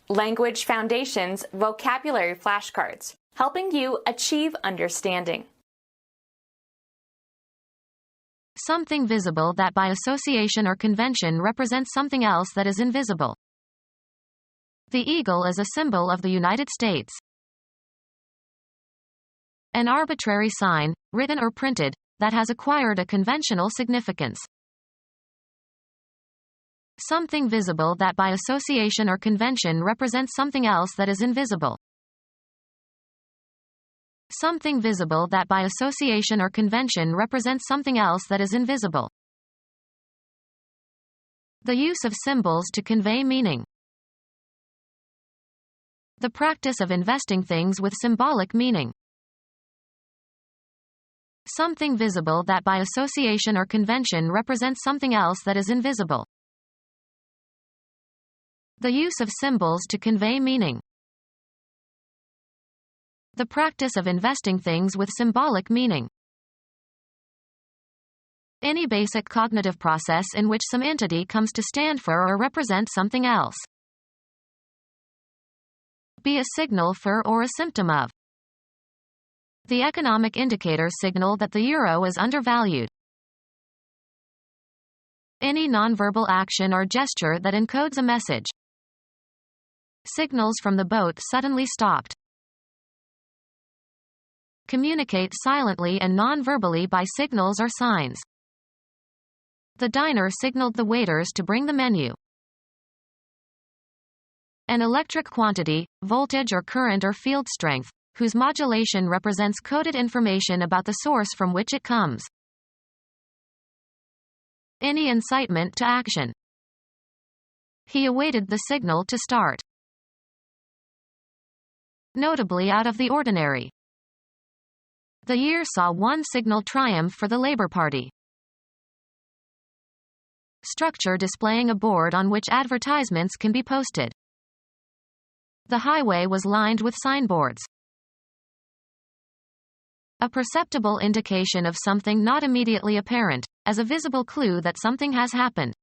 Language Foundations Vocabulary Flashcards, helping you achieve understanding. Something visible that by association or convention represents something else that is invisible. The eagle is a symbol of the United States. An arbitrary sign, written or printed, that has acquired a conventional significance. Something visible that by association or convention represents something else that is invisible. Something visible that by association or convention represents something else that is invisible. The use of symbols to convey meaning. The practice of investing things with symbolic meaning. Something visible that by association or convention represents something else that is invisible. The use of symbols to convey meaning. The practice of investing things with symbolic meaning. Any basic cognitive process in which some entity comes to stand for or represent something else. Be a signal for or a symptom of. The economic indicators signal that the euro is undervalued. Any nonverbal action or gesture that encodes a message. Signals from the boat suddenly stopped. Communicate silently and non-verbally by signals or signs. The diner signaled the waiters to bring the menu. An electric quantity, voltage or current or field strength, whose modulation represents coded information about the source from which it comes. Any incitement to action. He awaited the signal to start. Notably out of the ordinary. The year saw one signal triumph for the Labour Party. Structure displaying a board on which advertisements can be posted. The highway was lined with signboards. A perceptible indication of something not immediately apparent, as a visible clue that something has happened.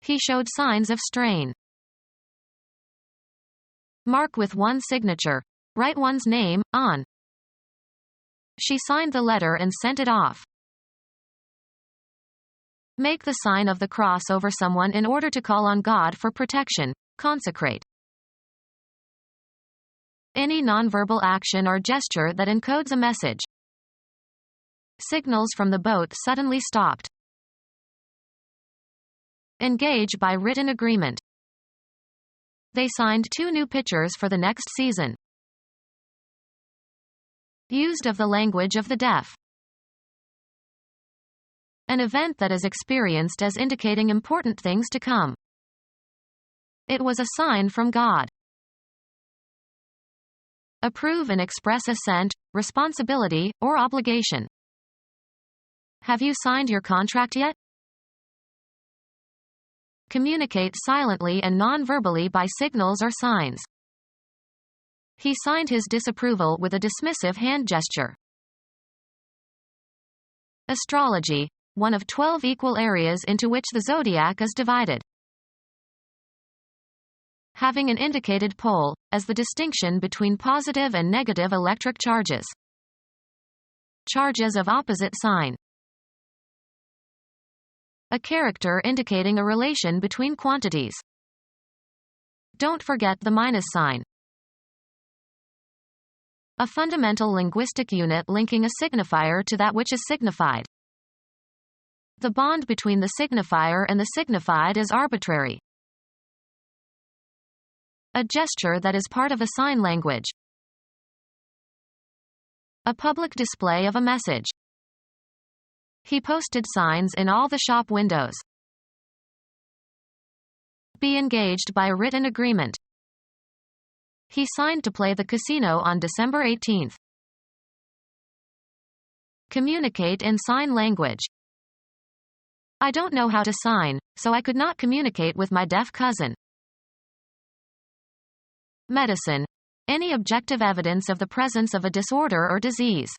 He showed signs of strain. Mark with one's signature. Write one's name on. She signed the letter and sent it off. Make the sign of the cross over someone in order to call on God for protection. Consecrate. Any nonverbal action or gesture that encodes a message. Signals from the boat suddenly stopped. Engage by written agreement. They signed 2 new pitchers for the next season. Used of the language of the deaf. An event that is experienced as indicating important things to come. It was a sign from God. Approve and express assent, responsibility, or obligation. Have you signed your contract yet? Communicate silently and non-verbally by signals or signs. He signed his disapproval with a dismissive hand gesture. Astrology, one of 12 equal areas into which the zodiac is divided. Having an indicated pole, as the distinction between positive and negative electric charges. Charges of opposite sign. A character indicating a relation between quantities. Don't forget the minus sign. A fundamental linguistic unit linking a signifier to that which is signified. The bond between the signifier and the signified is arbitrary. A gesture that is part of a sign language. A public display of a message. He posted signs in all the shop windows. Be engaged by a written agreement. He signed to play the casino on December 18th. Communicate in sign language. I don't know how to sign, so I could not communicate with my deaf cousin. Medicine. Any objective evidence of the presence of a disorder or disease.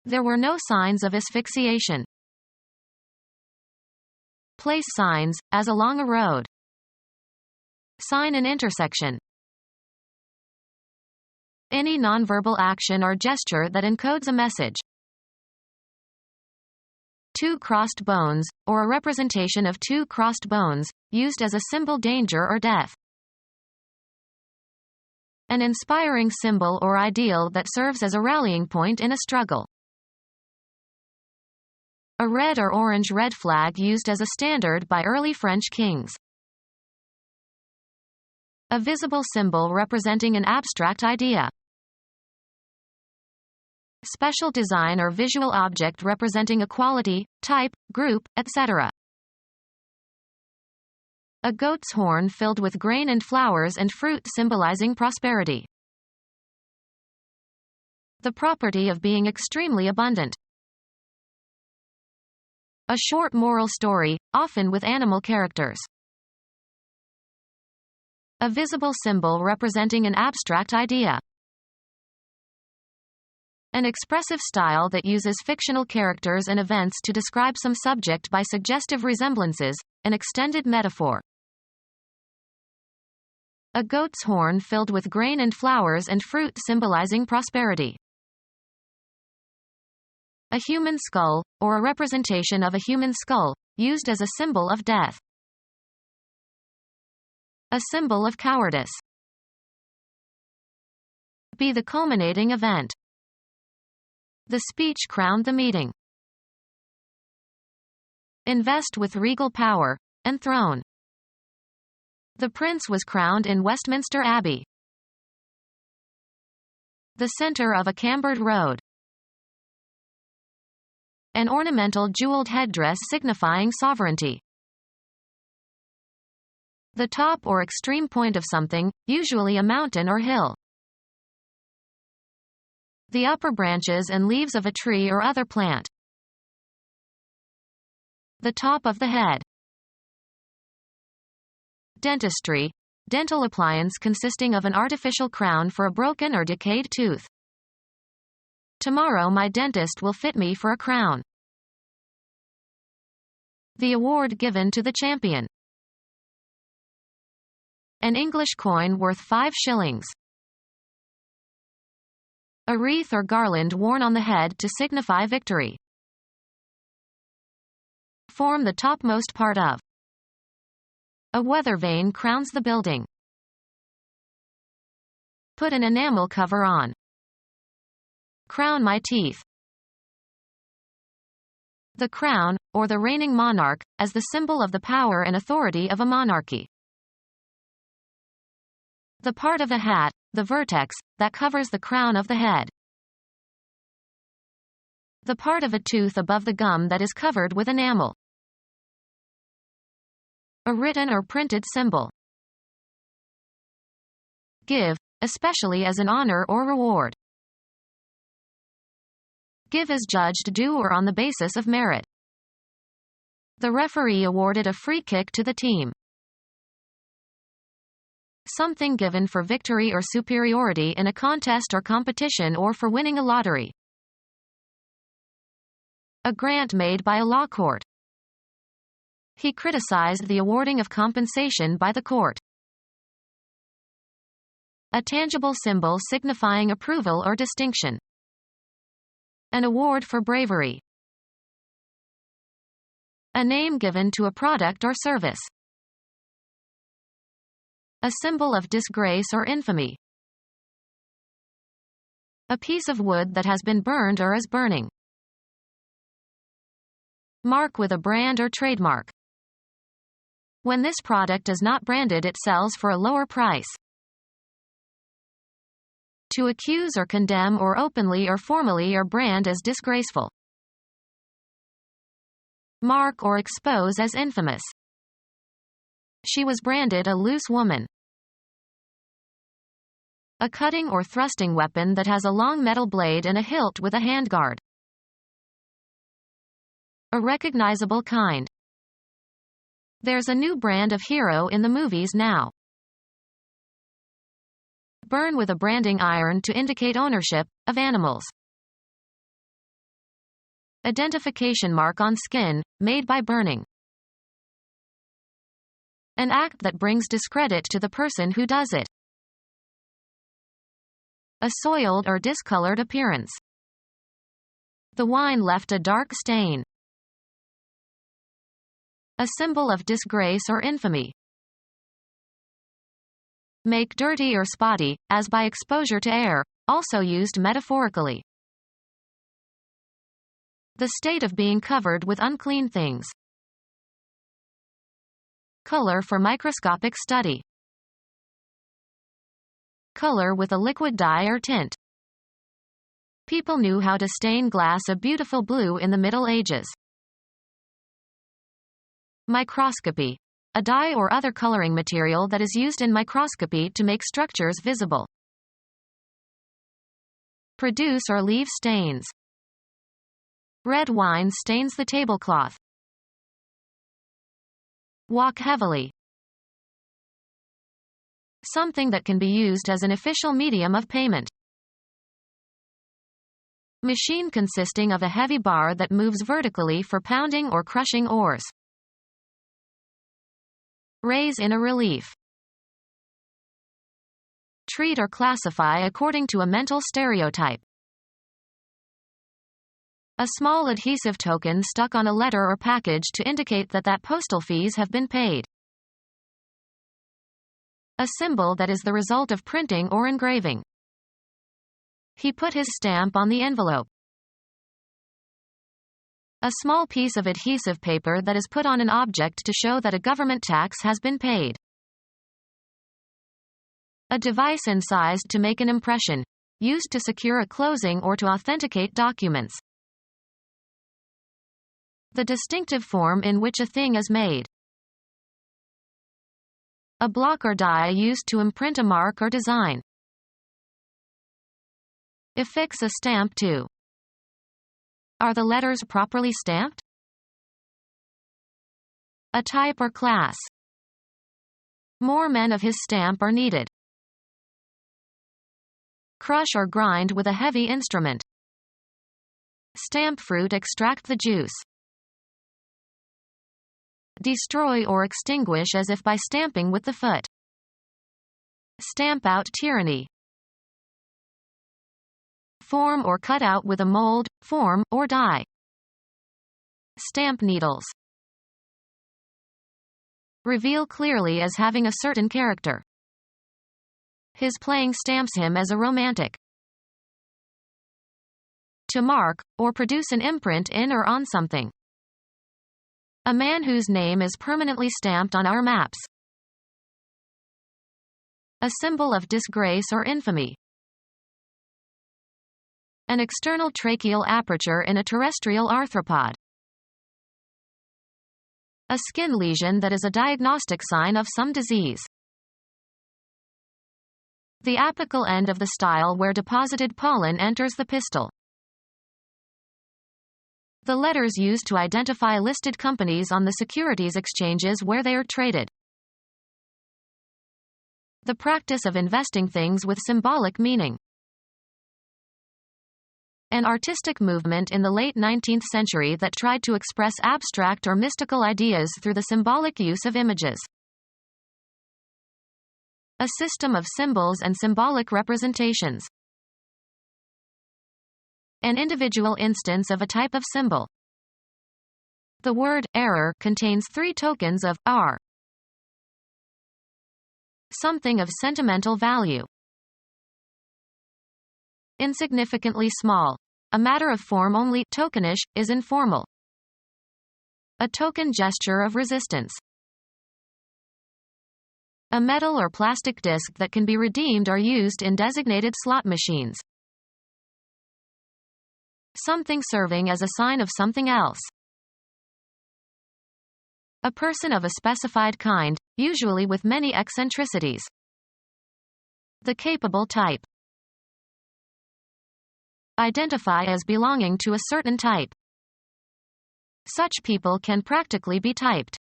There were no signs of asphyxiation. Place signs, as along a road. Sign an intersection. Any nonverbal action or gesture that encodes a message. Two crossed bones, or a representation of two crossed bones, used as a symbol danger or death. An inspiring symbol or ideal that serves as a rallying point in a struggle. A red or orange red flag used as a standard by early French kings. A visible symbol representing an abstract idea. Special design or visual object representing a quality, type, group, etc. A goat's horn filled with grain and flowers and fruit symbolizing prosperity. The property of being extremely abundant. A short moral story, often with animal characters. A visible symbol representing an abstract idea. An expressive style that uses fictional characters and events to describe some subject by suggestive resemblances, an extended metaphor. A goat's horn filled with grain and flowers and fruit symbolizing prosperity. A human skull, or a representation of a human skull, used as a symbol of death. A symbol of cowardice. Be the culminating event. The speech crowned the meeting. Invest with regal power, enthrone. The prince was crowned in Westminster Abbey. The center of a cambered road. An ornamental jeweled headdress signifying sovereignty. The top or extreme point of something, usually a mountain or hill. The upper branches and leaves of a tree or other plant. The top of the head. Dentistry, dental appliance consisting of an artificial crown for a broken or decayed tooth. Tomorrow my dentist will fit me for a crown. The award given to the champion. An English coin worth 5 shillings. A wreath or garland worn on the head to signify victory. Form the topmost part of. A weather vane crowns the building. Put an enamel cover on. Crown my teeth. The crown, or the reigning monarch, as the symbol of the power and authority of a monarchy. The part of the hat, the vertex, that covers the crown of the head. The part of a tooth above the gum that is covered with enamel. A written or printed symbol. Give, especially as an honor or reward. Give as judged due or on the basis of merit. The referee awarded a free kick to the team. Something given for victory or superiority in a contest or competition or for winning a lottery. A grant made by a law court. He criticized the awarding of compensation by the court. A tangible symbol signifying approval or distinction. An award for bravery. A name given to a product or service. A symbol of disgrace or infamy. A piece of wood that has been burned or is burning. Mark with a brand or trademark. When this product is not branded, it sells for a lower price. To accuse or condemn or openly or formally or brand as disgraceful. Mark or expose as infamous. She was branded a loose woman. A cutting or thrusting weapon that has a long metal blade and a hilt with a handguard. A recognizable kind. There's a new brand of hero in the movies now. Burn with a branding iron to indicate ownership of animals. Identification mark on skin, made by burning. An act that brings discredit to the person who does it. A soiled or discolored appearance. The wine left a dark stain. A symbol of disgrace or infamy. Make dirty or spotty, as by exposure to air, also used metaphorically. The state of being covered with unclean things. Color for microscopic study. Color with a liquid dye or tint. People knew how to stain glass a beautiful blue in the Middle Ages. Microscopy. A dye or other coloring material that is used in microscopy to make structures visible. Produce or leave stains. Red wine stains the tablecloth. Walk heavily. Something that can be used as an official medium of payment. Machine consisting of a heavy bar that moves vertically for pounding or crushing ores. Raise in a relief. Treat or classify according to a mental stereotype. A small adhesive token stuck on a letter or package to indicate that postal fees have been paid. A symbol that is the result of printing or engraving. He put his stamp on the envelope. A small piece of adhesive paper that is put on an object to show that a government tax has been paid. A device incised to make an impression, used to secure a closing or to authenticate documents. The distinctive form in which a thing is made. A block or die used to imprint a mark or design. Affix a stamp to. Are the letters properly stamped? A type or class. More men of his stamp are needed. Crush or grind with a heavy instrument. Stamp fruit extract the juice. Destroy or extinguish as if by stamping with the foot. Stamp out tyranny. Form or cut out with a mold, form, or die. Stamp needles. Reveal clearly as having a certain character. His playing stamps him as a romantic. To mark, or produce an imprint in or on something. A man whose name is permanently stamped on our maps. A symbol of disgrace or infamy. An external tracheal aperture in a terrestrial arthropod. A skin lesion that is a diagnostic sign of some disease. The apical end of the style where deposited pollen enters the pistil. The letters used to identify listed companies on the securities exchanges where they are traded. The practice of investing things with symbolic meaning. An artistic movement in the late 19th century that tried to express abstract or mystical ideas through the symbolic use of images. A system of symbols and symbolic representations. An individual instance of a type of symbol. The word error contains 3 tokens of R. Something of sentimental value. Insignificantly small. A matter of form only, tokenish, is informal. A token gesture of resistance. A metal or plastic disc that can be redeemed or used in designated slot machines. Something serving as a sign of something else. A person of a specified kind, usually with many eccentricities. The capable type. Identify as belonging to a certain type. Such people can practically be typed.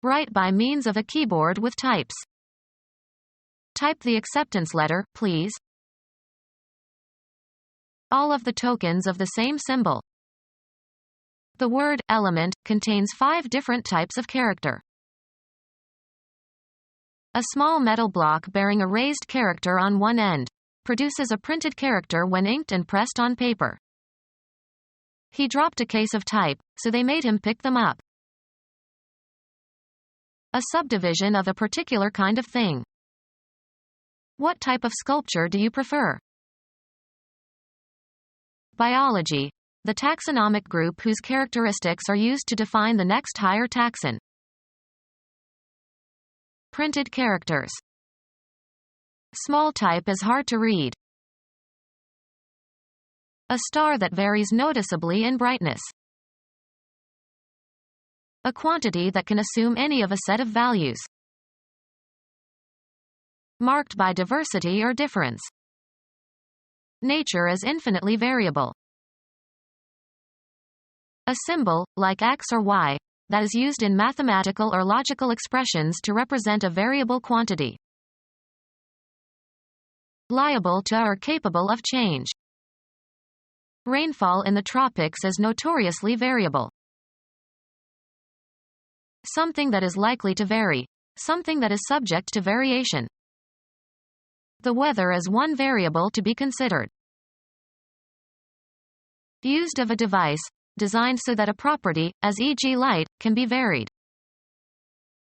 Write by means of a keyboard with types. Type the acceptance letter, please. All of the tokens of the same symbol. The word element contains 5 different types of character. A small metal block bearing a raised character on one end produces a printed character when inked and pressed on paper. He dropped a case of type, so they made him pick them up. A subdivision of a particular kind of thing. What type of sculpture do you prefer? Biology, the taxonomic group whose characteristics are used to define the next higher taxon. Printed characters. Small type is hard to read. A star that varies noticeably in brightness. A quantity that can assume any of a set of values. Marked by diversity or difference. Nature is infinitely variable. A symbol, like X or Y, that is used in mathematical or logical expressions to represent a variable quantity. Liable to or capable of change. Rainfall in the tropics is notoriously variable. Something that is likely to vary. Something that is subject to variation. The weather is one variable to be considered. Used of a device, designed so that a property, as e.g. light, can be varied.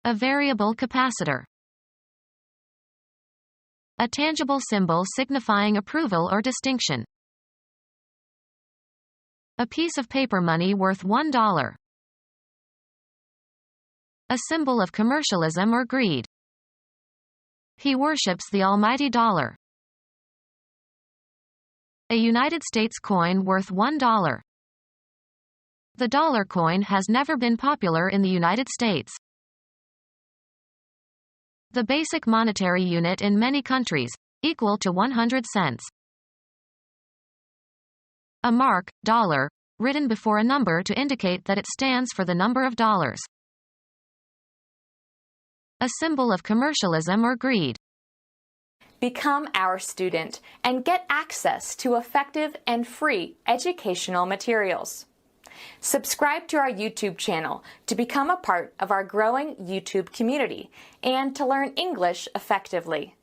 A variable capacitor. A tangible symbol signifying approval or distinction. A piece of paper money worth $1. A symbol of commercialism or greed. He worships the almighty dollar. A United States coin worth $1. The dollar coin has never been popular in the United States. The basic monetary unit in many countries, equal to 100 cents. A mark, dollar, written before a number to indicate that it stands for the number of dollars. A symbol of commercialism or greed. Become our student and get access to effective and free educational materials. Subscribe to our YouTube channel to become a part of our growing YouTube community and to learn English effectively.